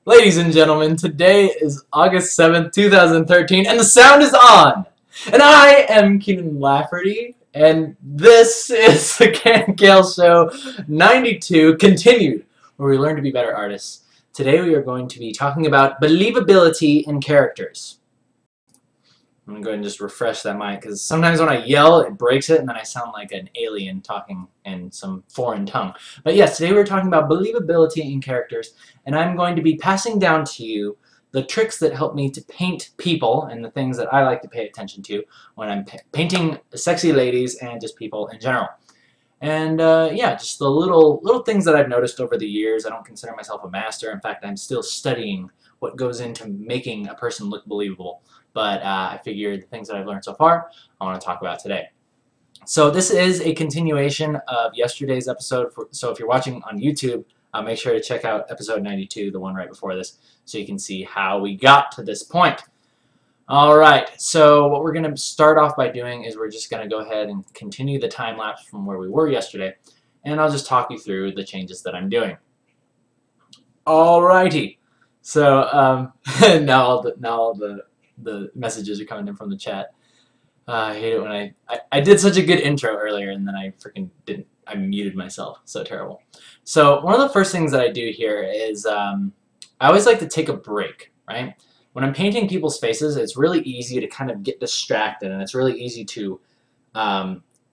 Ladies and gentlemen, today is August 7th, 2013, and the sound is on! And I am Kienan Lafferty, and this is the KNKL Show 92 Continued, where we learn to be better artists. Today we are going to be talking about believability in characters. I'm going to go ahead and just refresh that mic, because sometimes when I yell, it breaks it, and then I sound like an alien talking in some foreign tongue. But yes, today we're talking about believability in characters, and I'm going to be passing down to you the tricks that help me to paint people and the things that I like to pay attention to when I'm painting sexy ladies and just people in general. And yeah, just the little things that I've noticed over the years. I don't consider myself a master. In fact, I'm still studying what goes into making a person look believable. But I figured the things that I've learned so far, I want to talk about today. So this is a continuation of yesterday's episode. So if you're watching on YouTube, make sure to check out episode 92, the one right before this, so you can see how we got to this point. Alright, so what we're going to start off by doing is we're just going to go ahead and continue the time lapse from where we were yesterday, and I'll just talk you through the changes that I'm doing. Alrighty, so now all the messages are coming in from the chat. I hate it when I did such a good intro earlier and then I freaking didn't. I muted myself. So terrible. So one of the first things that I do here is I always like to take a break, right? When I'm painting people's faces, it's really easy to kind of get distracted, and it's really easy to,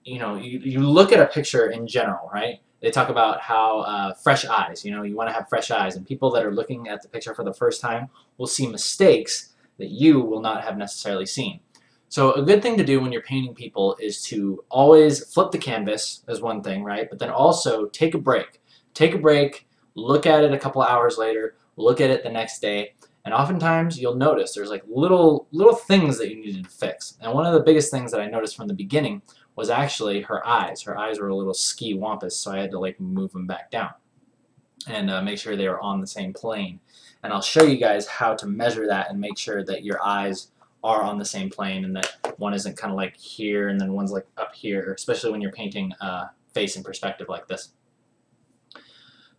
you know, you look at a picture in general, right? They talk about how fresh eyes, you know, you want to have fresh eyes, and people that are looking at the picture for the first time will see mistakes that you will not have necessarily seen. So a good thing to do when you're painting people is to always flip the canvas as one thing, right? But then also take a break. Take a break, look at it a couple hours later, look at it the next day, and oftentimes you'll notice there's like little things that you needed to fix. And one of the biggest things that I noticed from the beginning was actually her eyes. Her eyes were a little ski-wampus, so I had to like move them back down and make sure they were on the same plane. And I'll show you guys how to measure that and make sure that your eyes are on the same plane and that one isn't kind of like here and then one's like up here, especially when you're painting face in perspective like this.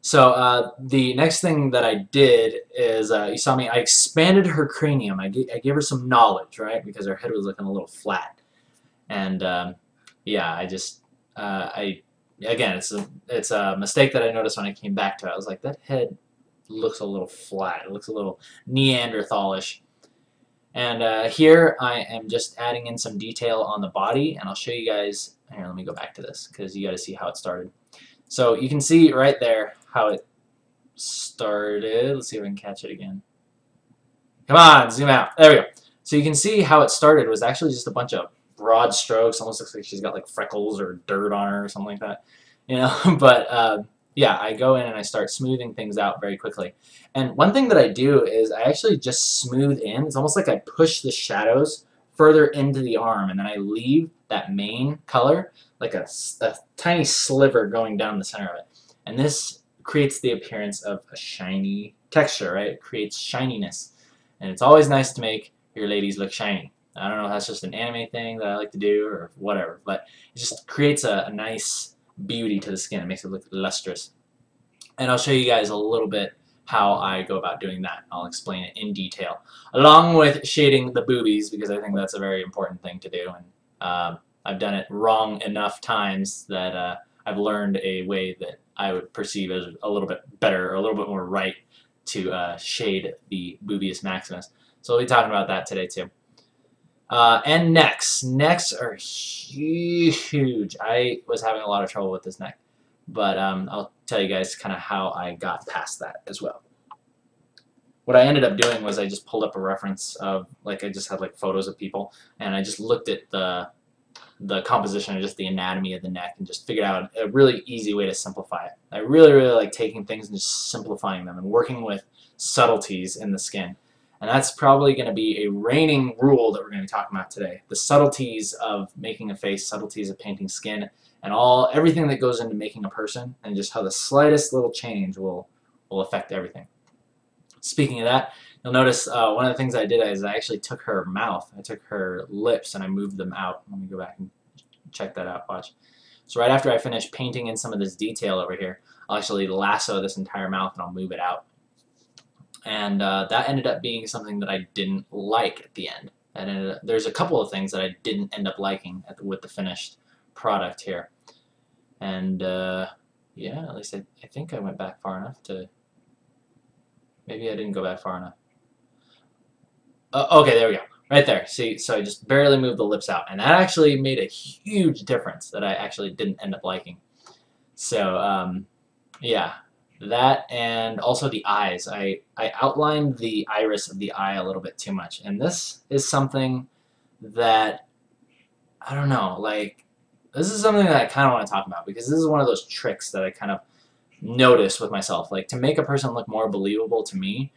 So the next thing that I did is, you saw me, I expanded her cranium. I gave her some knowledge, right, because her head was looking a little flat. And yeah, again, it's a mistake that I noticed when I came back to it. I was like, that head looks a little flat. It looks a little Neanderthalish. And here I am just adding in some detail on the body, and I'll show you guys. Here, let me go back to this because you got to see how it started. So you can see right there how it started. Let's see if I can catch it again. Come on, zoom out. There we go. So you can see how it started was actually just a bunch of broad strokes. Almost looks like she's got like freckles or dirt on her or something like that. You know, but yeah, I go in and I start smoothing things out very quickly. And one thing that I do is I actually just smooth in. It's almost like I push the shadows further into the arm, and then I leave that main color like a tiny sliver going down the center of it. And this creates the appearance of a shiny texture, right? It creates shininess. And it's always nice to make your ladies look shiny. I don't know if that's just an anime thing that I like to do or whatever, but it just creates a nice beauty to the skin. It makes it look lustrous. And I'll show you guys a little bit how I go about doing that. I'll explain it in detail, along with shading the boobies, because I think that's a very important thing to do. And I've done it wrong enough times that I've learned a way that I would perceive as a little bit better, or a little bit more right to shade the boobius maximus. So we'll be talking about that today too. And necks. Necks are huge. I was having a lot of trouble with this neck, but I'll tell you guys kind of how I got past that as well. What I ended up doing was I just pulled up a reference of, like, I just had like photos of people, and I just looked at the composition and just the anatomy of the neck and just figured out a really easy way to simplify it. I really like taking things and just simplifying them and working with subtleties in the skin. And that's probably going to be a reigning rule that we're going to be talking about today. The subtleties of making a face, subtleties of painting skin, and everything that goes into making a person, and just how the slightest little change will affect everything. Speaking of that, you'll notice one of the things I did is I actually took her mouth, I took her lips, and I moved them out. Let me go back and check that out, watch. So right after I finish painting in some of this detail over here, I'll actually lasso this entire mouth and I'll move it out. And that ended up being something that I didn't like at the end. And there's a couple of things that I didn't end up liking with the finished product here. And yeah, at least I think I went back far enough to... Maybe I didn't go back far enough. Okay, there we go. Right there. See, so I just barely moved the lips out. And that actually made a huge difference that I actually didn't end up liking. So, yeah. That, and also the eyes. I outlined the iris of the eye a little bit too much. And this is something that, I don't know, like, this is something that I kind of want to talk about, because this is one of those tricks that I kind of notice with myself. Like, to make a person look more believable to me,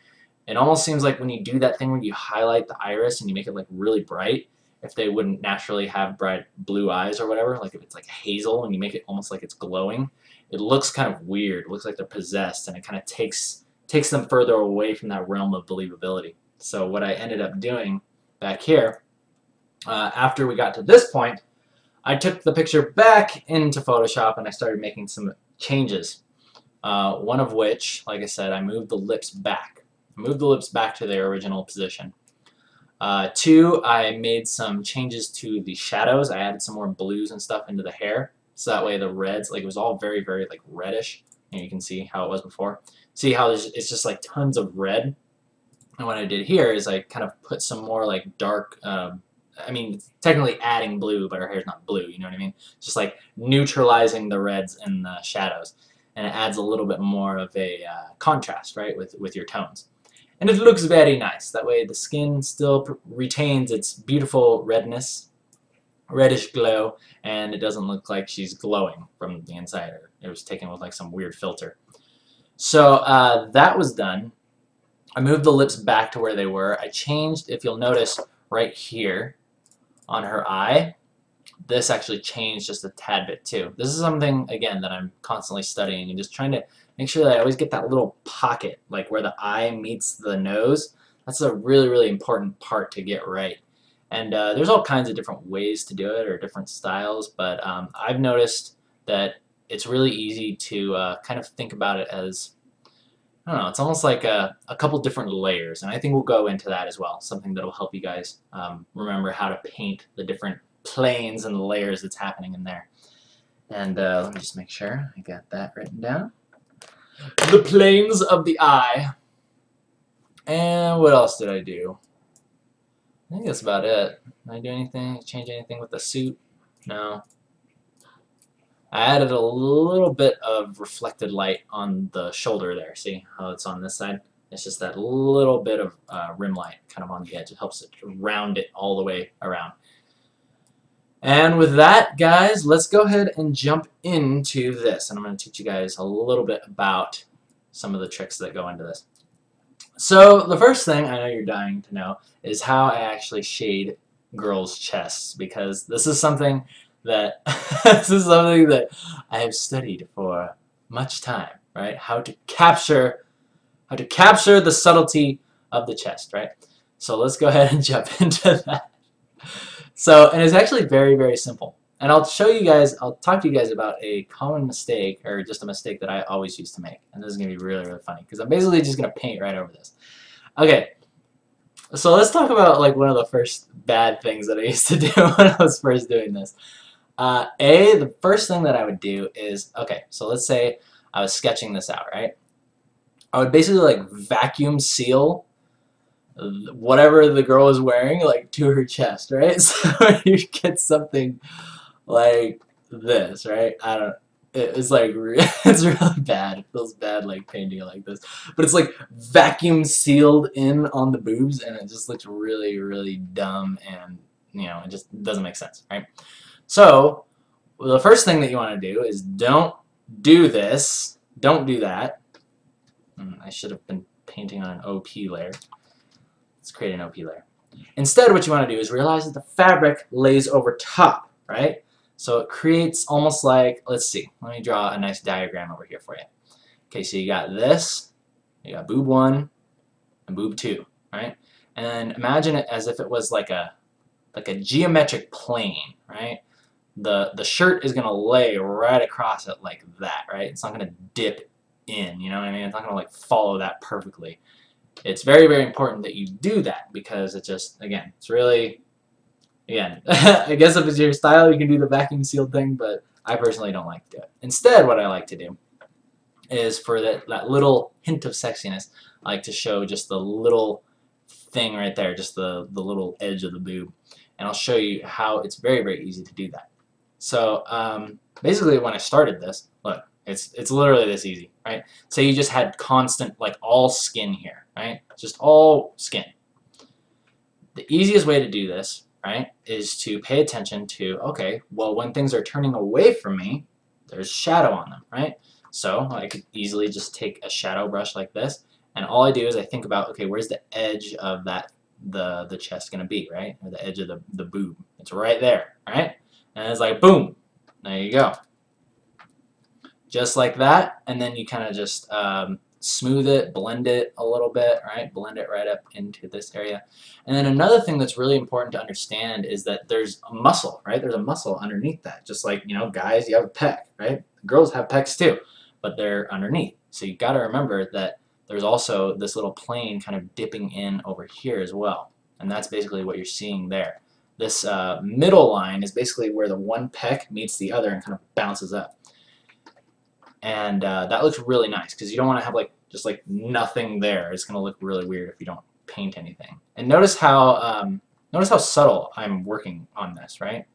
it almost seems like when you do that thing where you highlight the iris and you make it like really bright, if they wouldn't naturally have bright blue eyes or whatever, like if it's like hazel and you make it almost like it's glowing, it looks kind of weird. It looks like they're possessed, and it kind of takes them further away from that realm of believability. So what I ended up doing back here, after we got to this point, I took the picture back into Photoshop and I started making some changes. One of which, like I said, I moved the lips back. I moved the lips back to their original position. Two, I made some changes to the shadows. I added some more blues and stuff into the hair, so that way the reds, like it was all very, very like reddish. And you can see how it was before. See how it's just like tons of red. And what I did here is I kind of put some more like dark, I mean, technically adding blue, but her hair's not blue, you know what I mean? Just like neutralizing the reds and the shadows. And it adds a little bit more of a contrast, right, with your tones. And it looks very nice. That way the skin still retains its beautiful redness, reddish glow, and it doesn't look like she's glowing from the inside. Or it was taken with like some weird filter. So that was done. I moved the lips back to where they were. I changed, if you'll notice, right here on her eye, this actually changed just a tad bit too. This is something, again, that I'm constantly studying and just trying to make sure that I always get that little pocket, like where the eye meets the nose. That's a really, really important part to get right. And there's all kinds of different ways to do it, or different styles, but I've noticed that it's really easy to kind of think about it as, I don't know, it's almost like a couple different layers, and I think we'll go into that as well, something that will help you guys remember how to paint the different planes and the layers that's happening in there. And let me just make sure I got that written down. The planes of the eye. And what else did I do? I think that's about it. Did I do anything? Change anything with the suit? No. I added a little bit of reflected light on the shoulder there. See how it's on this side? It's just that little bit of rim light kind of on the edge. It helps it to round it all the way around. And with that, guys, let's go ahead and jump into this. And I'm going to teach you guys a little bit about some of the tricks that go into this. So the first thing I know you're dying to know is how I actually shade girls' chests, because this is something that I have studied for much time, right? How to capture the subtlety of the chest, right? So let's go ahead and jump into that. So, and it's actually very, very simple. And I'll talk to you guys about a common mistake, or just a mistake that I always used to make. And this is going to be really, really funny, because I'm basically just going to paint right over this. Okay, so let's talk about like one of the first bad things that I used to do when I was first doing this. The first thing that I would do is, okay, so let's say I was sketching this out, right? I would basically like vacuum seal whatever the girl is wearing, like, to her chest, right? So you get something like this, right? It's like, it's really bad. It feels bad, like, painting it like this. But it's like vacuum sealed in on the boobs, and it just looks really, really dumb, and, you know, it just doesn't make sense, right? So the first thing that you want to do is don't do this. Don't do that. I should have been painting on an OP layer. Let's create an OP layer. Instead, what you want to do is realize that the fabric lays over top, right? So it creates almost like, let's see, let me draw a nice diagram over here for you. Okay, so you got this, you got boob 1 and boob 2, right? And then imagine it as if it was like a geometric plane, right? The shirt is going to lay right across it like that, right? It's not going to dip in, you know what I mean? It's not going to like follow that perfectly. It's very, very important that you do that because it just, again, it's really, again, I guess if it's your style, you can do the vacuum sealed thing, but I personally don't like to do it. Instead, what I like to do is for that little hint of sexiness, I like to show just the little thing right there, just the little edge of the boob. And I'll show you how it's very, very easy to do that. So basically when I started this, look, it's literally this easy, right? Say you just had constant, like all skin here, right? Just all skin. The easiest way to do this, right, is to pay attention to, okay, well when things are turning away from me, there's shadow on them, right? So I could easily just take a shadow brush like this, and all I do is I think about, okay, where's the edge of that the chest gonna be, right? Or the edge of the boob. It's right there, right? And it's like boom, there you go. Just like that, and then you kind of just smooth it, blend it a little bit, right? Blend it right up into this area. And then another thing that's really important to understand is that there's a muscle, right? There's a muscle underneath that. Just like, you know, guys, you have a pec, right? Girls have pecs too, but they're underneath. So you got to remember that there's also this little plane kind of dipping in over here as well. And that's basically what you're seeing there. This middle line is basically where the one pec meets the other and kind of bounces up. And that looks really nice because you don't want to have like just like nothing there. It's going to look really weird if you don't paint anything. And notice how subtle I'm working on this, right?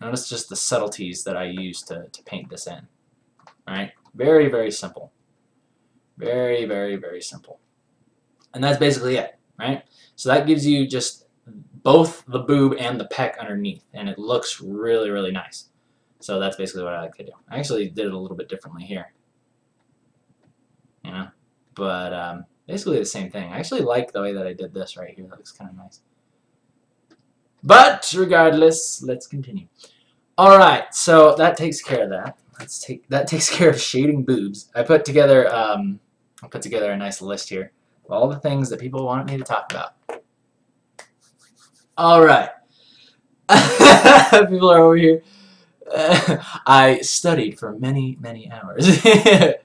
Notice just the subtleties that I use to paint this in. All right, very, very simple. Very, very, very simple. And that's basically it, right? So that gives you just both the boob and the pec underneath, and it looks really, really nice. So that's basically what I like to do. I actually did it a little bit differently here, you know, but basically the same thing. I actually like the way that I did this right here. That looks kind of nice. But regardless, let's continue. All right, so that takes care of that. That takes care of shading boobs. I put together a nice list here of all the things that people want me to talk about. All right, people are over here. I studied for many, many hours,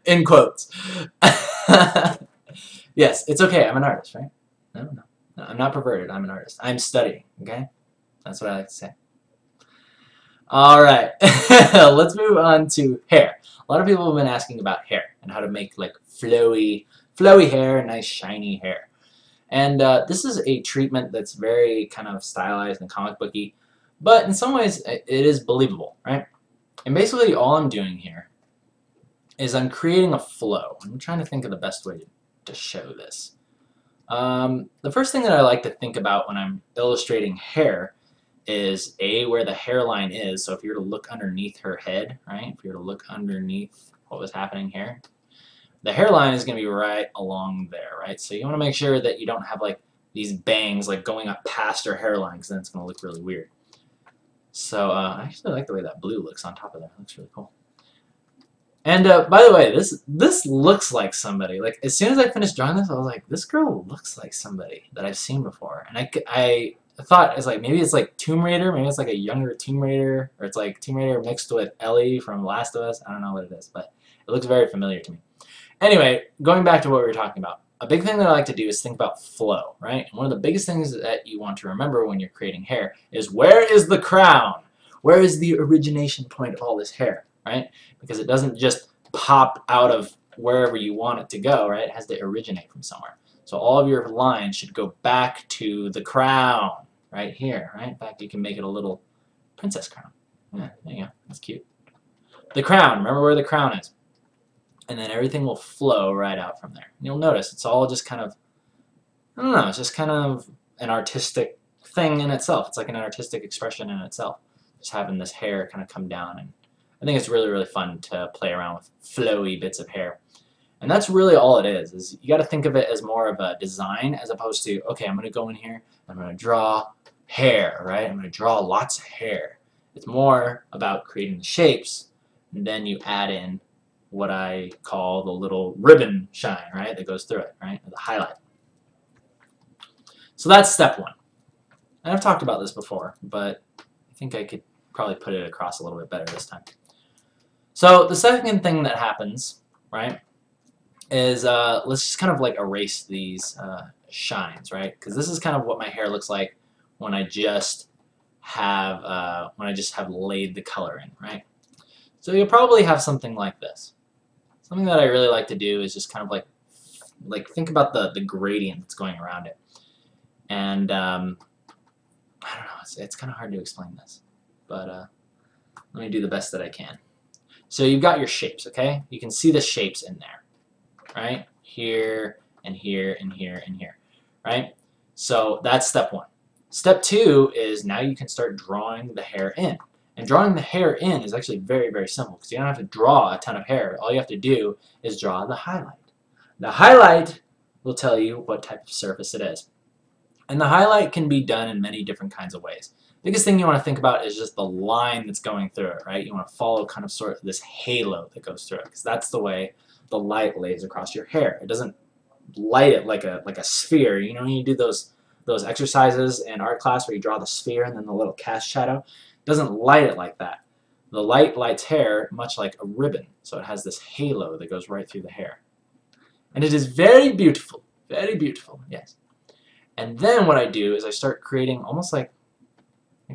in quotes. Yes, it's okay. I'm an artist, right? No, I'm not perverted. I'm an artist. I'm studying, okay? That's what I like to say. All right, let's move on to hair. A lot of people have been asking about hair and how to make like flowy hair, nice shiny hair. And this is a treatment that's very kind of stylized and comic booky, but in some ways it is believable, right? And basically all I'm doing here is I'm creating a flow. I'm trying to think of the best way to show this. The first thing that I like to think about when I'm illustrating hair is where the hairline is. So if you were to look underneath her head, right? If you were to look underneath what was happening here, the hairline is going to be right along there, right? So you want to make sure that you don't have like these bangs like going up past her hairline, because then it's going to look really weird. So I actually like the way that blue looks on top of that. It looks really cool. And by the way, this looks like somebody. Like as soon as I finished drawing this, I was like, this girl looks like somebody that I've seen before. And I thought it's like maybe it's like Tomb Raider, maybe it's like a younger Tomb Raider, or it's like Tomb Raider mixed with Ellie from Last of Us. I don't know what it is, but it looks very familiar to me. Anyway, going back to what we were talking about, a big thing that I like to do is think about flow, right? And one of the biggest things that you want to remember when you're creating hair is where is the crown? Where is the origination point of all this hair, right? Because it doesn't just pop out of wherever you want it to go, right? It has to originate from somewhere. So all of your lines should go back to the crown, right here, right? In fact, you can make it a little princess crown. Yeah, there you go. That's cute. The crown, remember where the crown is. And then everything will flow right out from there. And you'll notice it's all just kind of, I don't know, it's just kind of an artistic thing in itself. It's like an artistic expression in itself. Just having this hair kind of come down. And I think it's really, really fun to play around with flowy bits of hair. And that's really all it is you got to think of it as more of a design as opposed to, okay, I'm going to go in here, I'm going to draw hair, right? I'm going to draw lots of hair. It's more about creating the shapes, and then you add in what I call the little ribbon shine, right, that goes through it, right, or the highlight. So that's step one. And I've talked about this before, but I think I could probably put it across a little bit better this time. So the second thing that happens, right, is let's just kind of like erase these shines, right? Because this is kind of what my hair looks like when I just have laid the color in, right? So you'll probably have something like this. Something that I really like to do is just kind of like think about the gradient that's going around it, and I don't know, it's kind of hard to explain this, but let me do the best that I can. So you've got your shapes, okay? You can see the shapes in there, right? Here and here and here and here, right? So that's step one. Step two is now you can start drawing the hair in. And drawing the hair in is actually very, very simple because you don't have to draw a ton of hair. All you have to do is draw the highlight. The highlight will tell you what type of surface it is. And the highlight can be done in many different kinds of ways. The biggest thing you want to think about is just the line that's going through it, right? You want to follow kind of sort of this halo that goes through it because that's the way the light lays across your hair. It doesn't light it like a sphere. You know when you do those exercises in art class where you draw the sphere and then the little cast shadow? It doesn't light it like that. The light lights hair much like a ribbon, so it has this halo that goes right through the hair. And it is very beautiful, yes. And then what I do is I start creating almost like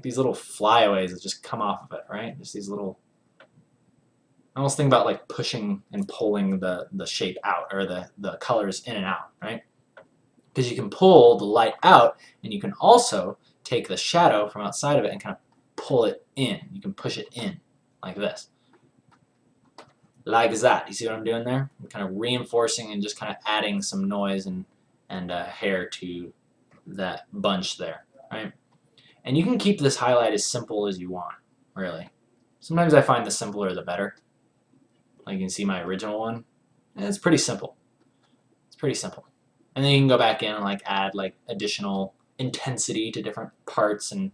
these little flyaways that just come off of it, right? Just these little, I almost think about like pushing and pulling the shape out, or the colors in and out, right? Because you can pull the light out, and you can also take the shadow from outside of it and kind of pull it in. You can push it in like this. Like that. You see what I'm doing there? I'm kind of reinforcing and just kind of adding some noise and hair to that bunch there, right? And you can keep this highlight as simple as you want, really. Sometimes I find the simpler the better. Like you can see my original one, and it's pretty simple. It's pretty simple. And then you can go back in and like add like additional intensity to different parts, and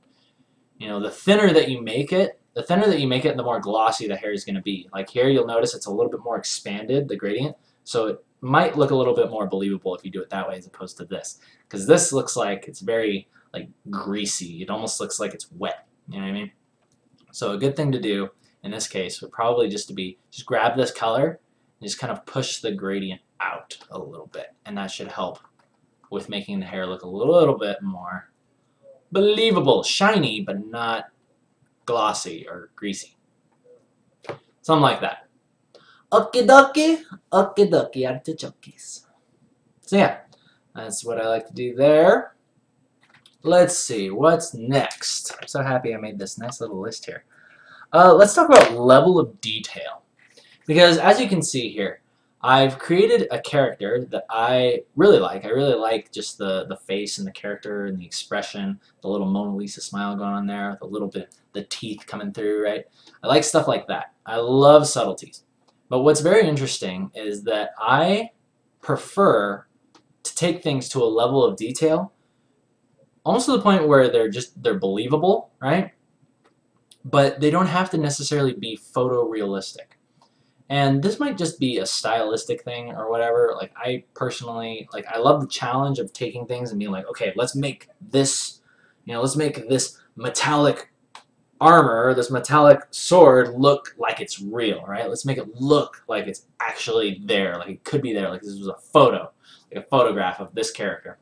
you know, the thinner that you make it, the more glossy the hair is going to be. Like here, you'll notice it's a little bit more expanded, the gradient, so it might look a little bit more believable if you do it that way as opposed to this. Because this looks like it's very like greasy. It almost looks like it's wet. You know what I mean? So a good thing to do in this case would probably just grab this color and just kind of push the gradient out a little bit, and that should help with making the hair look a little bit more believable, shiny, but not glossy or greasy. Something like that. Okie dokie, artichokes. So yeah, that's what I like to do there. Let's see, what's next? I'm so happy I made this nice little list here. Let's talk about level of detail. Because as you can see here, I've created a character that I really like. I really like just the face and the character and the expression, the little Mona Lisa smile going on there, the little bit, the teeth coming through, right? I like stuff like that. I love subtleties. But what's very interesting is that I prefer to take things to a level of detail almost to the point where they're believable, right? But they don't have to necessarily be photorealistic. And this might just be a stylistic thing or whatever. Like I personally, like I love the challenge of taking things and being like, okay, let's make this, let's make this metallic armor, this metallic sword look like it's real, right? Let's make it look like it's actually there, like it could be there, like this was a photo, like a photograph of this character.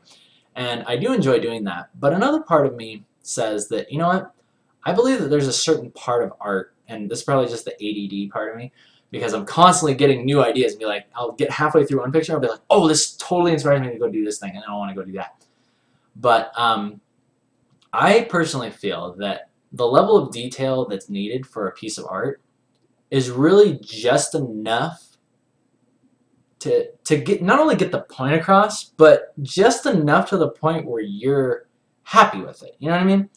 And I do enjoy doing that. But another part of me says that, you know what? I believe that there's a certain part of art, and this is probably just the ADD part of me, because I'm constantly getting new ideas and be like, I'll get halfway through one picture and I'll be like, oh, this totally inspires me to go do this thing, and I don't want to go do that. But I personally feel that the level of detail that's needed for a piece of art is really just enough to get not only get the point across, but just enough to the point where you're happy with it. You know what I mean?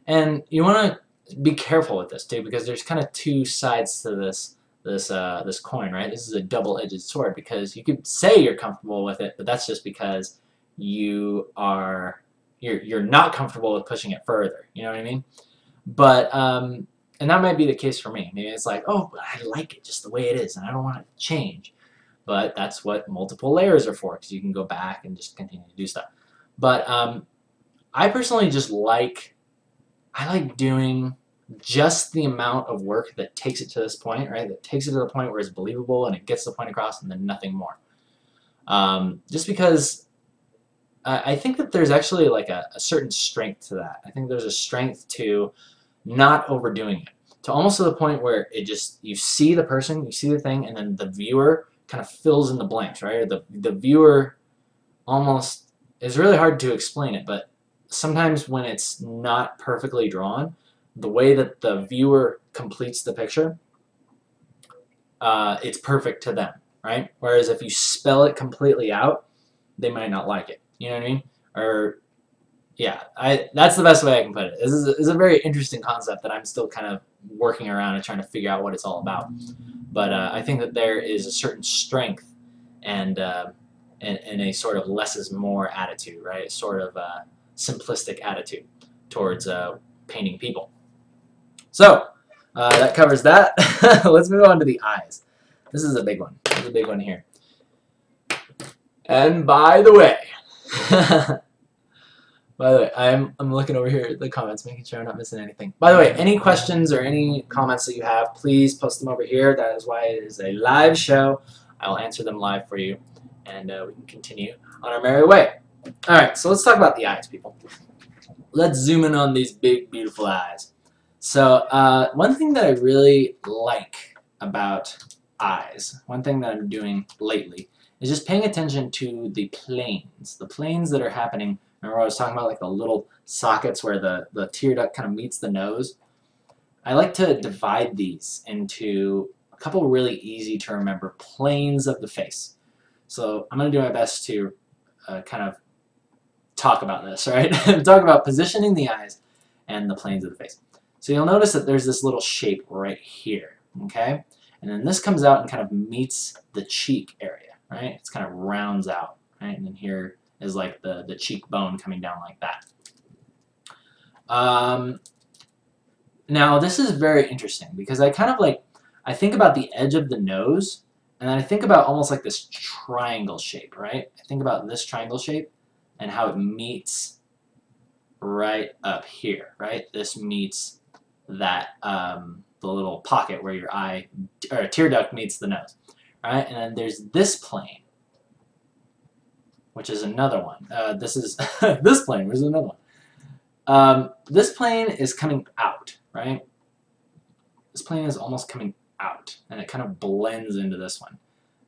And you want to be careful with this too, because there's kind of two sides to this coin, right? This is a double-edged sword, because you could say you're comfortable with it, but that's just because you're not comfortable with pushing it further. You know what I mean? But and that might be the case for me. Maybe it's like, oh, I like it just the way it is, and I don't want it to change. But that's what multiple layers are for, because you can go back and just continue to do stuff. But I personally just like doing just the amount of work that takes it to this point, right? That takes it to the point where it's believable and it gets the point across, and then nothing more. Just because I think that there's actually like a certain strength to that. I think there's a strength to not overdoing it, to almost to the point where it just, you see the person, you see the thing, and then the viewer kind of fills in the blanks, right? Or the viewer almost, it's really hard to explain it, but sometimes when it's not perfectly drawn, the way that the viewer completes the picture, it's perfect to them, right? Whereas if you spell it completely out, they might not like it. You know what I mean? Or yeah, that's the best way I can put it. This is a very interesting concept that I'm still kind of working around and trying to figure out what it's all about. But I think that there is a certain strength and a sort of less is more attitude, right? A sort of simplistic attitude towards painting people. So that covers that. Let's move on to the eyes. This is a big one. This is a big one here. And by the way, I'm looking over here at the comments, making sure I'm not missing anything. By the way, any questions or any comments that you have, please post them over here. That is why it is a live show. I will answer them live for you, and we can continue on our merry way. All right, so let's talk about the eyes, people. Let's zoom in on these big, beautiful eyes. So one thing that I really like about eyes, one thing that I'm doing lately, is just paying attention to the planes that are happening. Remember I was talking about like the little sockets where the tear duct kind of meets the nose? I like to divide these into a couple really easy to remember planes of the face. So I'm going to do my best to kind of talk about this, right? Talk about positioning the eyes and the planes of the face. So you'll notice that there's this little shape right here, okay? And then this comes out and kind of meets the cheek area, right? It's kind of rounds out, right? And then here is like the cheekbone coming down like that. Now this is very interesting because I kind of like, I think about the edge of the nose and then I think about almost like this triangle shape, right? I think about this triangle shape and how it meets right up here, right? This meets that, the little pocket where your eye, or tear duct meets the nose, right? And then there's this plane, which is another one. This is this plane, which is another one. This plane is coming out, right? This plane is almost coming out, and it kind of blends into this one.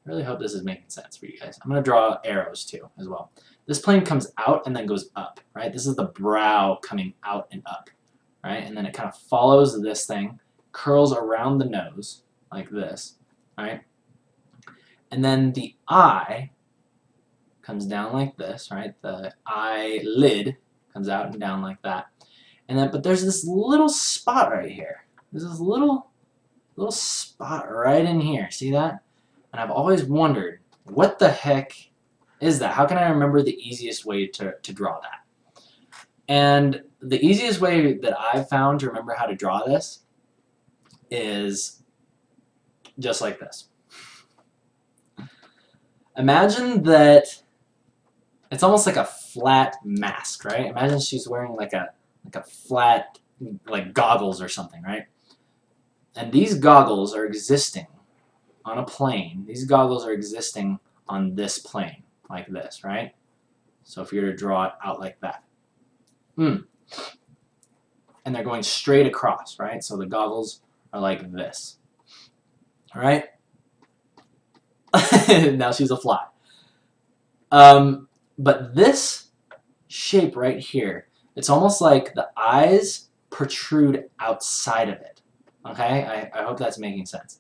I really hope this is making sense for you guys. I'm going to draw arrows too, as well. This plane comes out and then goes up, right? This is the brow coming out and up, right? And then it kind of follows this thing, curls around the nose, like this, right? And then the eye comes down like this, right? The eyelid comes out and down like that. And then, but there's this little spot right here. There's this little spot right in here. See that? And I've always wondered, what the heck is that? How can I remember the easiest way to draw that? And the easiest way that I've found to remember how to draw this is just like this. Imagine that it's almost like a flat mask, right? Imagine she's wearing like a flat, like goggles or something, right? And these goggles are existing on a plane. These goggles are existing on this plane, like this, right? So if you were to draw it out like that. And they're going straight across, right? So the goggles are like this. All right? Now she's a fly. But this shape right here, it's almost like the eyes protrude outside of it. Okay? I hope that's making sense.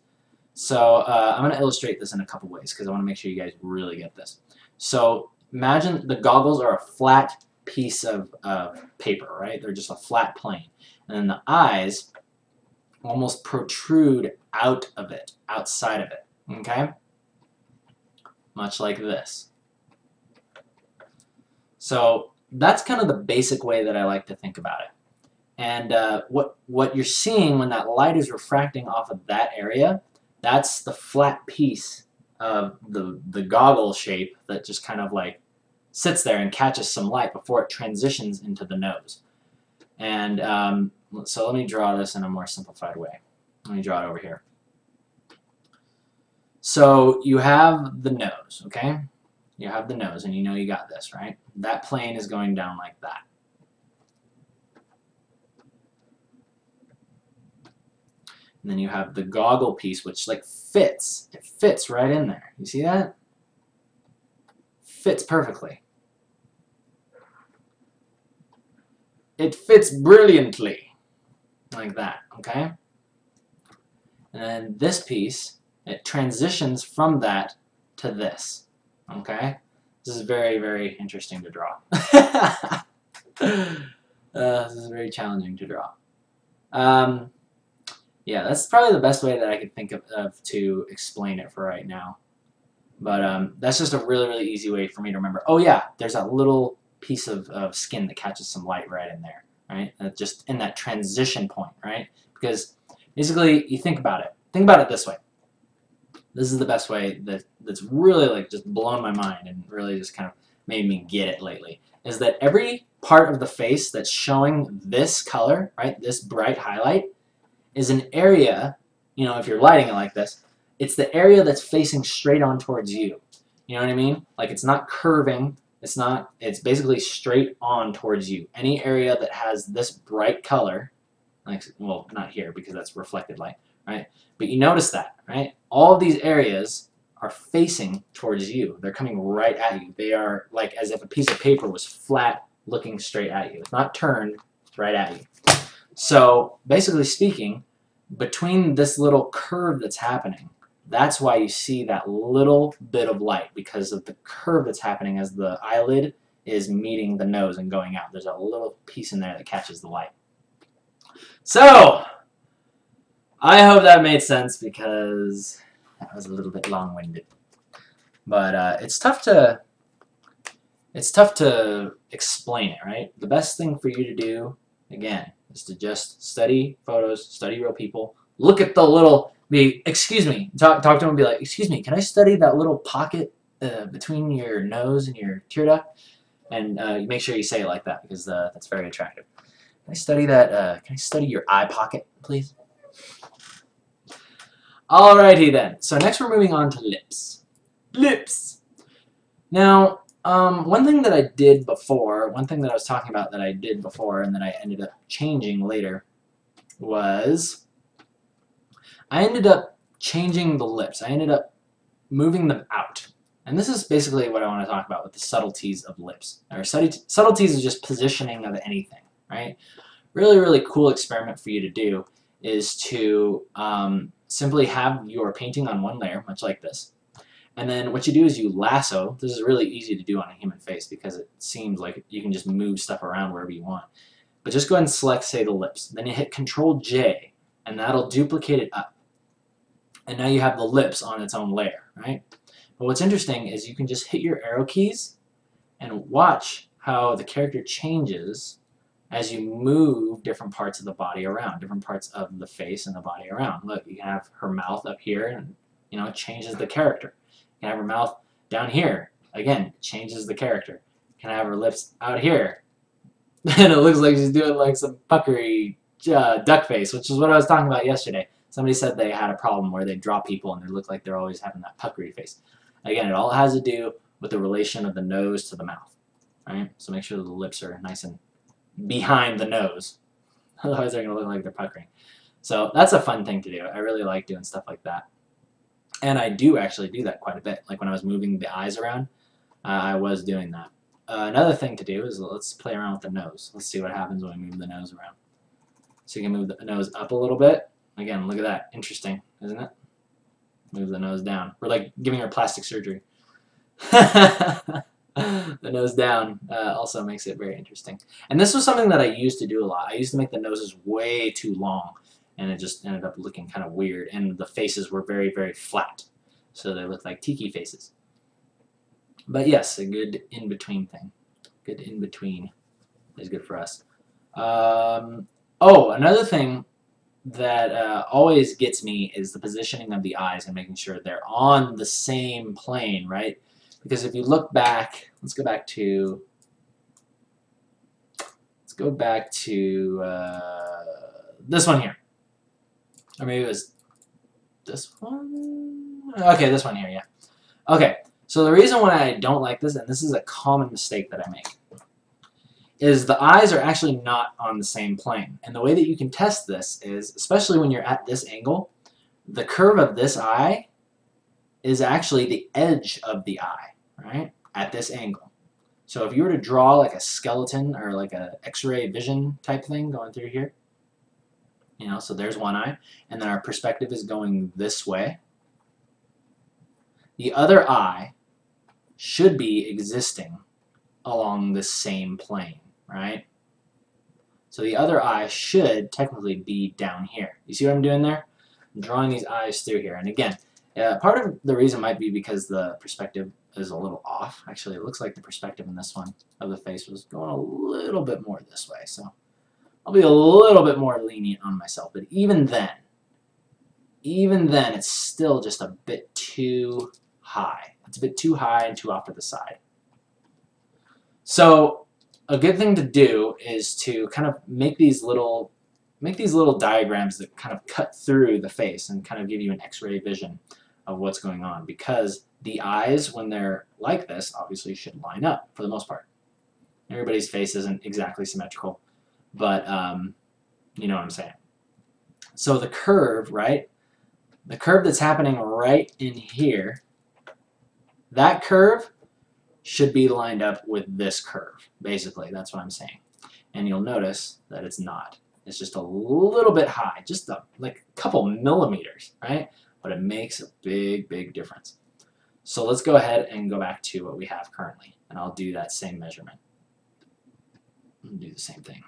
So I'm going to illustrate this in a couple ways because I want to make sure you guys really get this. So imagine the goggles are a flat piece of paper, right? They're just a flat plane. And then the eyes almost protrude out of it, outside of it. Okay? Much like this. So that's kind of the basic way that I like to think about it. And what you're seeing when that light is refracting off of that area, that's the flat piece of the goggle shape that just kind of like sits there and catches some light before it transitions into the nose. And so let me draw this in a more simplified way. Let me draw it over here. So you have the nose, okay? You have the nose, and you know you got this, right? That plane is going down like that. And then you have the goggle piece, which like fits. It fits right in there. You see that? Fits perfectly. It fits brilliantly. Like that, okay? And then this piece, it transitions from that to this, okay? This is very, very interesting to draw. This is very challenging to draw. Yeah, that's probably the best way that I could think of to explain it for right now. But that's just a really, really easy way for me to remember. Oh yeah, there's that little piece of skin that catches some light right in there, right? And just in that transition point, right? Because basically, you think about it. Think about it this way. This is the best way that's really like just blown my mind and really just kind of made me get it lately. Is that every part of the face that's showing this color, right? This bright highlight, is an area, you know, if you're lighting it like this, it's the area that's facing straight on towards you. You know what I mean? Like it's not curving, it's basically straight on towards you. Any area that has this bright color, like, well, not here because that's reflected light, right? But you notice that, right? All of these areas are facing towards you. They're coming right at you. They are like as if a piece of paper was flat looking straight at you. It's not turned, it's right at you. So basically speaking, between this little curve that's happening, that's why you see that little bit of light, because of the curve that's happening as the eyelid is meeting the nose and going out. There's a little piece in there that catches the light. So I hope that made sense because that was a little bit long-winded. But it's tough to explain it, right? The best thing for you to do, again, is to just study photos, study real people, look at the little, excuse me, talk to them and be like, excuse me, can I study that little pocket between your nose and your tear duct? And make sure you say it like that because that's very attractive. Can I study that, can I study your eye pocket, please? Alrighty then, so next we're moving on to lips. Lips! Now, one thing that I did before, one thing that I was talking about that I did before and that I ended up changing later was I ended up changing the lips. I ended up moving them out. And this is basically what I want to talk about with the subtleties of lips. Or subtleties is just positioning of anything, right? Really, really cool experiment for you to do is to simply have your painting on one layer, much like this. And then what you do is you lasso. This is really easy to do on a human face because it seems like you can just move stuff around wherever you want. But just go ahead and select, say, the lips. Then you hit Control-J, and that'll duplicate it up. And now you have the lips on its own layer, right? But what's interesting is you can just hit your arrow keys and watch how the character changes as you move different parts of the body around, different parts of the face and the body around. Look, you can have her mouth up here, and you know it changes the character. You can have her mouth down here. Again, it changes the character. You can have her lips out here. And it looks like she's doing like some puckery duck face, which is what I was talking about yesterday. Somebody said they had a problem where they draw people and they look like they're always having that puckery face. Again, it all has to do with the relation of the nose to the mouth. Right? So make sure that the lips are nice and behind the nose. Otherwise they're going to look like they're puckering. So that's a fun thing to do. I really like doing stuff like that. And I do actually do that quite a bit. Like when I was moving the eyes around, I was doing that. Another thing to do is let's play around with the nose. Let's see what happens when we move the nose around. So you can move the nose up a little bit. Again, look at that. Interesting, isn't it? Move the nose down. We're like giving her plastic surgery. The nose down also makes it very interesting. And this was something that I used to do a lot. I used to make the noses way too long, and it just ended up looking kind of weird. And the faces were very, very flat, so they looked like tiki faces. But yes, a good in-between thing. Good in-between is good for us. Oh, another thing that always gets me is the positioning of the eyes and making sure they're on the same plane, right? Because if you look back, let's go back to this one here. Or maybe it was this one? Okay, this one here, yeah. Okay, So the reason why I don't like this, and this is a common mistake that I make, is the eyes are actually not on the same plane. And the way that you can test this is, especially when you're at this angle, the curve of this eye is actually the edge of the eye, right, at this angle. So if you were to draw like a skeleton or like a X-ray vision type thing going through here, you know, so there's one eye, and then our perspective is going this way. The other eye should be existing along the same plane, right? So the other eye should technically be down here. You see what I'm doing there? I'm drawing these eyes through here. And again, part of the reason might be because the perspective is a little off. Actually, it looks like the perspective in this one of the face was going a little bit more this way. So I'll be a little bit more lenient on myself. But even then, it's still just a bit too high. It's a bit too high and too off to the side. So a good thing to do is to kind of make these little diagrams that kind of cut through the face and kind of give you an X-ray vision of what's going on, because the eyes, when they're like this, obviously should line up for the most part. Everybody's face isn't exactly symmetrical, but you know what I'm saying. So the curve, right? The curve that's happening right in here, that curve should be lined up with this curve. Basically, that's what I'm saying. And you'll notice that it's not. It's just a little bit high, just like a couple millimeters, right? But it makes a big, big difference. So let's go ahead and go back to what we have currently, and I'll do that same measurement. I'll do the same thing.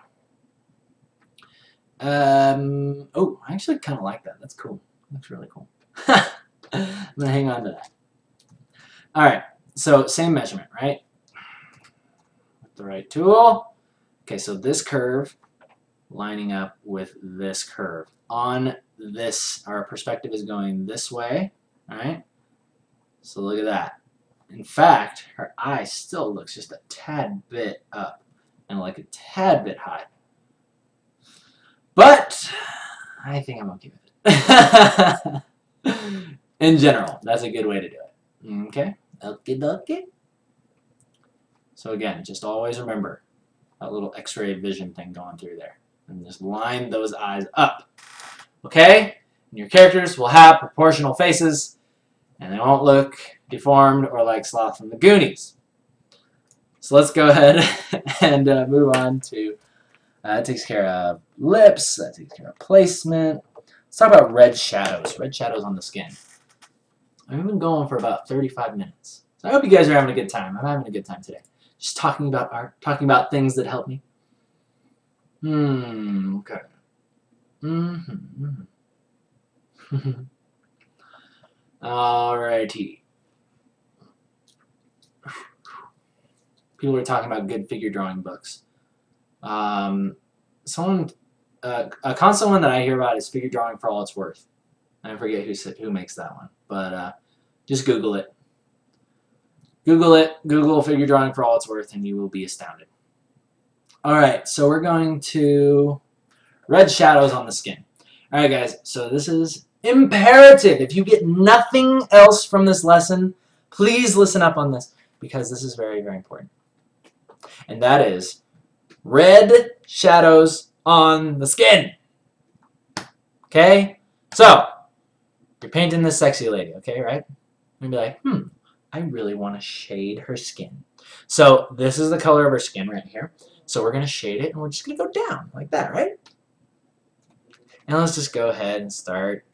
Oh, I actually kind of like that. That's cool. Looks really cool. I'm gonna hang on to that. All right. So same measurement, right? With the right tool. Okay, so this curve lining up with this curve. On this, our perspective is going this way, right? So look at that. In fact, her eye still looks just a tad bit up and like a tad bit high. But I think I'm okay with it. In general, that's a good way to do it. Okay? Okie dokie. So again, just always remember that little X-ray vision thing going through there. And just line those eyes up. Okay? And your characters will have proportional faces, and they won't look deformed or like Sloth from the Goonies. So let's go ahead and move on to, that takes care of lips, that takes care of placement. Let's talk about red shadows on the skin. I've been going for about 35 minutes. So I hope you guys are having a good time. I'm having a good time today. Just talking about art, talking about things that help me. Okay. Alrighty. People are talking about good figure drawing books. A constant one that I hear about is Figure Drawing for All It's Worth. I forget who makes that one, but just Google it. Google Figure Drawing for All It's Worth, and you will be astounded. Alright, so we're going to red shadows on the skin. Alright guys, so this is imperative. If you get nothing else from this lesson, please listen up on this, because this is very, very important. And that is red shadows on the skin. Okay? So, you're painting this sexy lady, okay, right? You're gonna be like, I really want to shade her skin. So, this is the color of her skin right here. So we're going to shade it, and we're just going to go down like that, right? And let's just go ahead and start.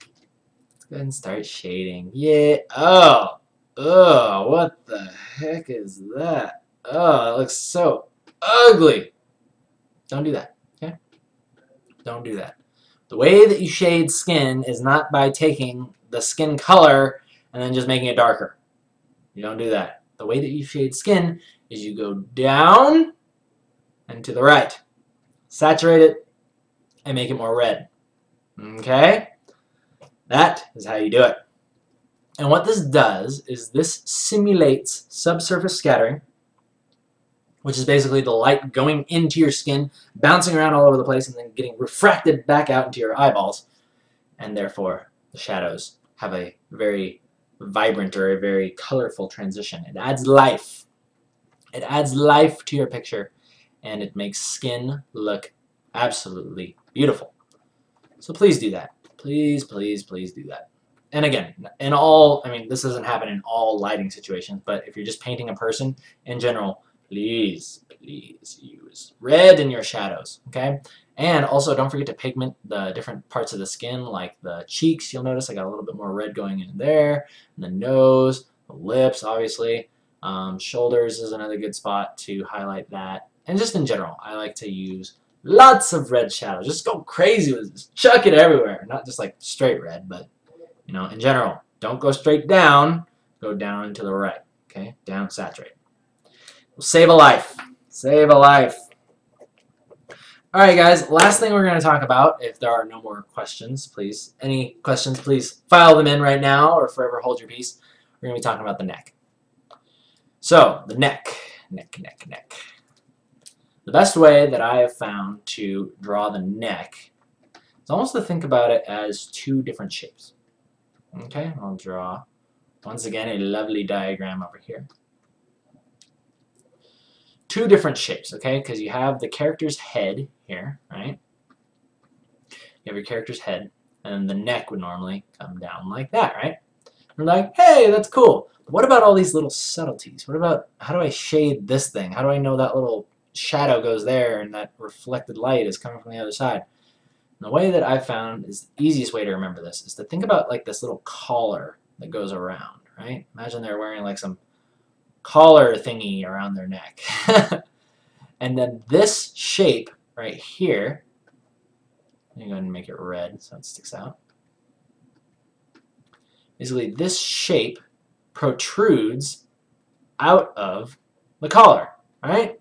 Let's go ahead and start shading. Yeah. Oh, what the heck is that? Oh, it looks so ugly. Don't do that, okay? Don't do that. The way that you shade skin is not by taking the skin color and then just making it darker. You don't do that. The way that you shade skin is you go down and to the right. Saturate it and make it more red. Okay? That is how you do it. And what this does is this simulates subsurface scattering, which is basically the light going into your skin, bouncing around all over the place, and then getting refracted back out into your eyeballs. And therefore, the shadows have a very vibrant or a very colorful transition. It adds life. It adds life to your picture, and it makes skin look absolutely beautiful. So please do that. Please, please, please do that. And again, in all, I mean, this doesn't happen in all lighting situations, but if you're just painting a person in general, please, please use red in your shadows, okay? And also, don't forget to pigment the different parts of the skin, like the cheeks. You'll notice I got a little bit more red going in there, and the nose, the lips, obviously. Shoulders is another good spot to highlight that. And just in general, I like to use lots of red shadows. Just go crazy with it. Just chuck it everywhere. Not just like straight red, but you know, in general, don't go straight down. Go down and to the right. Okay, down, saturate. We'll save a life. Save a life. All right, guys. Last thing we're going to talk about, if there are no more questions, please. Any questions, please file them in right now, or forever hold your peace. We're going to be talking about the neck. So the neck. The best way that I have found to draw the neck is almost to think about it as two different shapes. Okay, I'll draw once again a lovely diagram over here. Two different shapes, okay, because you have the character's head here, right? You have your character's head, and the neck would normally come down like that, right? We're like, hey, that's cool. But what about all these little subtleties? What about, how do I shade this thing? How do I know that little shadow goes there and that reflected light is coming from the other side? And the way that I've found is the easiest way to remember this is to think about like this little collar that goes around, right? Imagine they're wearing like some collar thingy around their neck. And then this shape right here, I'm going to go ahead and make it red so it sticks out. Basically, this shape protrudes out of the collar, right?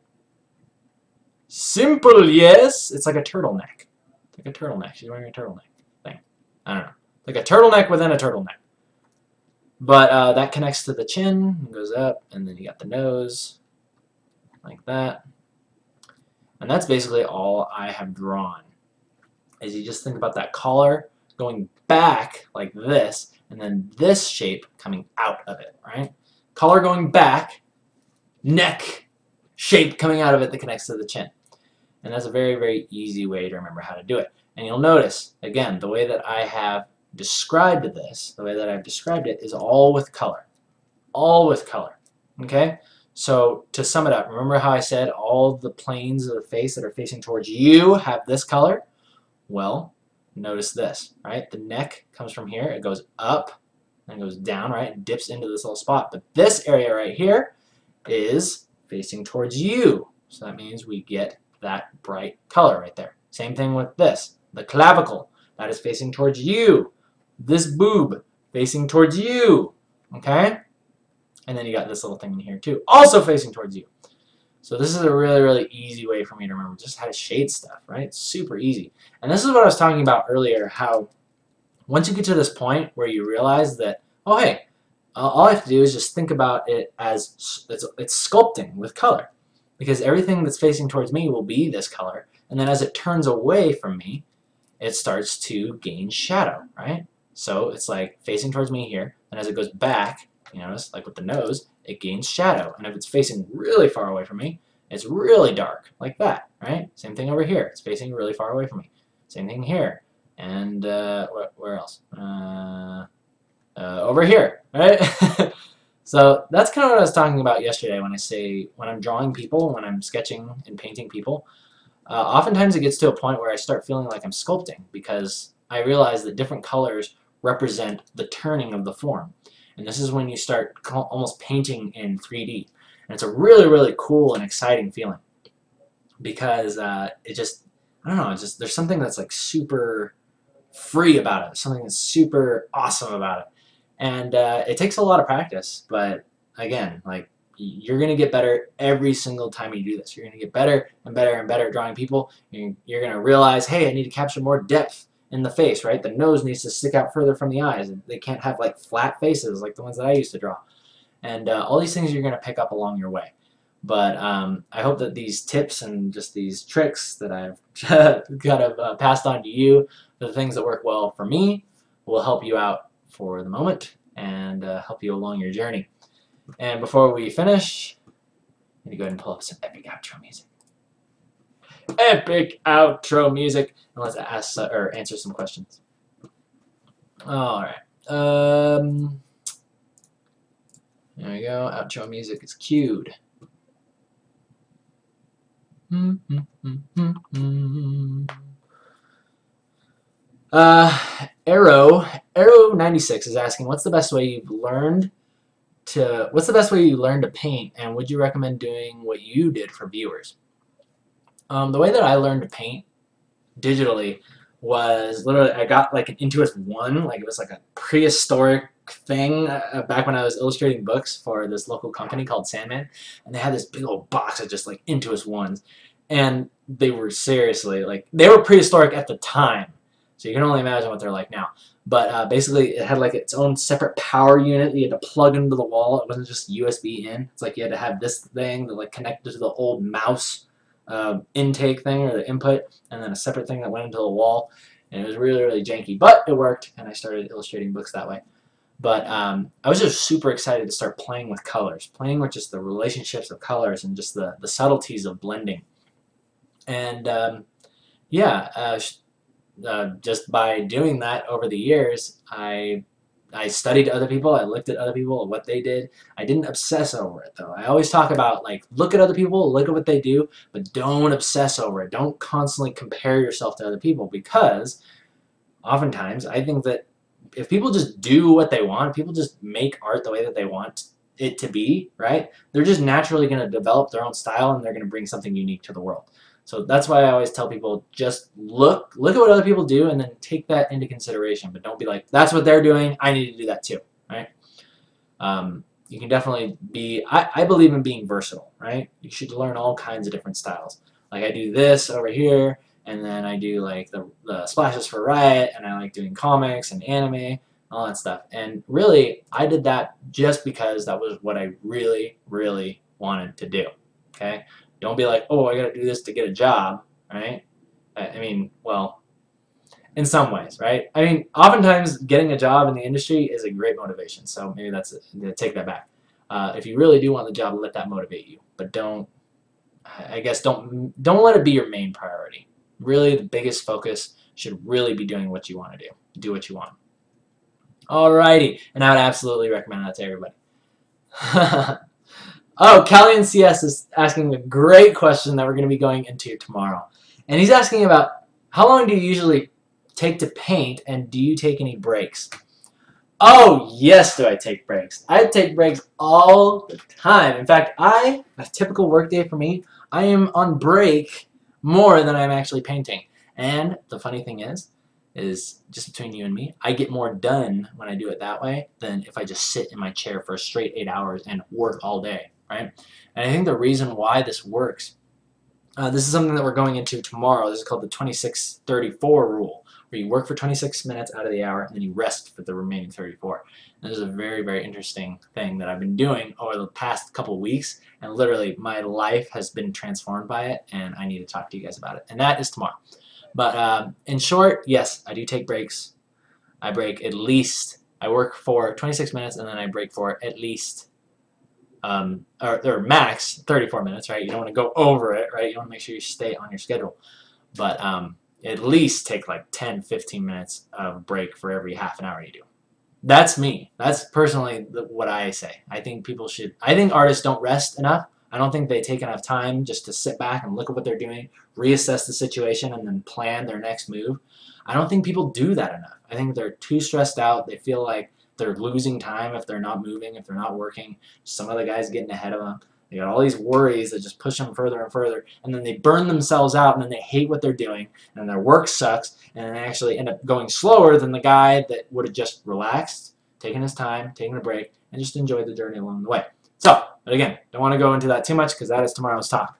Simple, yes? It's like a turtleneck. It's like a turtleneck. She's wearing a turtleneck thing. I don't know. Like a turtleneck within a turtleneck. But that connects to the chin, and goes up, and then you got the nose, like that. And that's basically all I have drawn. Is you just think about that collar going back like this, and then this shape coming out of it, right? Collar going back, neck shape coming out of it that connects to the chin. And that's a very, very easy way to remember how to do it. And you'll notice, again, the way that I have described this, the way that I've described it is all with color. All with color. Okay? So to sum it up, remember how I said all the planes of the face that are facing towards you have this color? Well, notice this, right? The neck comes from here, it goes up, and goes down, right? And dips into this little spot. But this area right here is facing towards you. So that means we get that bright color right there. Same thing with this. The clavicle, that is facing towards you. This boob, facing towards you. Okay? And then you got this little thing in here too, also facing towards you. So this is a really, really easy way for me to remember just how to shade stuff, right? It's super easy. And this is what I was talking about earlier, how once you get to this point where you realize that, oh hey, all I have to do is just think about it as it's sculpting with color. Because everything that's facing towards me will be this color, and then as it turns away from me, it starts to gain shadow, right? So it's like facing towards me here, and as it goes back, you notice, like with the nose, it gains shadow. And if it's facing really far away from me, it's really dark, like that, right? Same thing over here. It's facing really far away from me. Same thing here. And where else? Over here, right? So that's kind of what I was talking about yesterday when I say, when I'm drawing people, when I'm sketching and painting people, oftentimes it gets to a point where I start feeling like I'm sculpting because I realize that different colors represent the turning of the form. And this is when you start almost painting in 3D. And it's a really, really cool and exciting feeling because it just, I don't know, it's just, there's something that's like super free about it, something that's super awesome about it. And it takes a lot of practice, but again, like you're going to get better every single time you do this. You're going to get better and better and better at drawing people. You're going to realize, hey, I need to capture more depth in the face, right? The nose needs to stick out further from the eyes. They can't have like flat faces like the ones that I used to draw. And all these things you're going to pick up along your way. But I hope that these tips and just these tricks that I've kind of passed on to you, the things that work well for me, will help you out for the moment. and help you along your journey. And before we finish, I'm going to go ahead and pull up some epic outro music. Epic outro music. And let's ask or answer some questions. All right. There we go. Outro music is cued. Arrow 96 is asking, what's the best way you learned to paint, and would you recommend doing what you did for viewers? The way that I learned to paint digitally was literally, I got like an Intuos 1, like it was like a prehistoric thing back when I was illustrating books for this local company called Sandman, and they had this big old box of just like Intuos 1s, and they were seriously, like, they were prehistoric at the time, so you can only imagine what they're like now. But basically, it had like its own separate power unit that you had to plug into the wall. It wasn't just USB in. It's like you had to have this thing that like connected to the old mouse intake thing, or the input, and then a separate thing that went into the wall. And it was really, really janky, but it worked, and I started illustrating books that way. But I was just super excited to start playing with colors, playing with just the relationships of colors and just the subtleties of blending. And yeah, just by doing that over the years, I studied other people, I looked at other people and what they did. I didn't obsess over it, though. I always talk about, like, look at other people, look at what they do, but don't obsess over it. Don't constantly compare yourself to other people, because oftentimes I think that if people just do what they want, people just make art the way that they want it to be, right? They're just naturally going to develop their own style, and they're going to bring something unique to the world. So that's why I always tell people, just look at what other people do and then take that into consideration. But don't be like, that's what they're doing, I need to do that too, right? You can definitely be, I believe in being versatile, right? You should learn all kinds of different styles. Like I do this over here, and then I do like the splashes for Riot, and I like doing comics and anime, all that stuff. And really, I did that just because that was what I really, really wanted to do, okay? Don't be like, oh, I gotta do this to get a job, right? I mean, well, in some ways, right? I mean, oftentimes getting a job in the industry is a great motivation, so maybe that's it. Take that back. If you really do want the job, let that motivate you, but don't let it be your main priority. Really, the biggest focus should really be doing what you want to do. Do what you want. Alrighty, and I would absolutely recommend that to everybody. Oh, Callian CS is asking a great question that we're going to be going into tomorrow. And he's asking about, how long do you usually take to paint, and do you take any breaks? Oh, yes, do I take breaks. I take breaks all the time. In fact, a typical work day for me, I am on break more than I'm actually painting. And the funny thing is just between you and me, I get more done when I do it that way than if I just sit in my chair for a straight 8 hours and work all day, right? And I think the reason why this works, this is something that we're going into tomorrow. This is called the 26-34 rule, where you work for 26 minutes out of the hour and then you rest for the remaining 34. And this is a very, very interesting thing that I've been doing over the past couple of weeks, and literally my life has been transformed by it, and I need to talk to you guys about it. And that is tomorrow. But in short, yes, I do take breaks. I break at least, I work for 26 minutes and then I break for at least, or max 34 minutes, right? You don't want to go over it, right? You want to make sure you stay on your schedule. But at least take like 10, 15 minutes of break for every half an hour you do. That's me. That's personally what I say. I think people should, I think artists don't rest enough. I don't think they take enough time just to sit back and look at what they're doing, reassess the situation, and then plan their next move. I don't think people do that enough. I think they're too stressed out. They feel like they're losing time if they're not moving, if they're not working. Some of the guys getting ahead of them. They got all these worries that just push them further and further, and then they burn themselves out, and then they hate what they're doing, and their work sucks, and they actually end up going slower than the guy that would have just relaxed, taken his time, taken a break, and just enjoyed the journey along the way. So, but again, don't want to go into that too much because that is tomorrow's talk.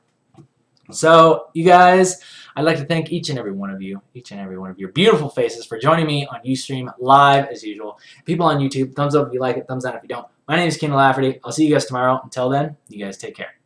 So, you guys, I'd like to thank each and every one of you, your beautiful faces, for joining me on Ustream live as usual. People on YouTube, thumbs up if you like it, thumbs down if you don't. My name is Kienan Lafferty. I'll see you guys tomorrow. Until then, you guys take care.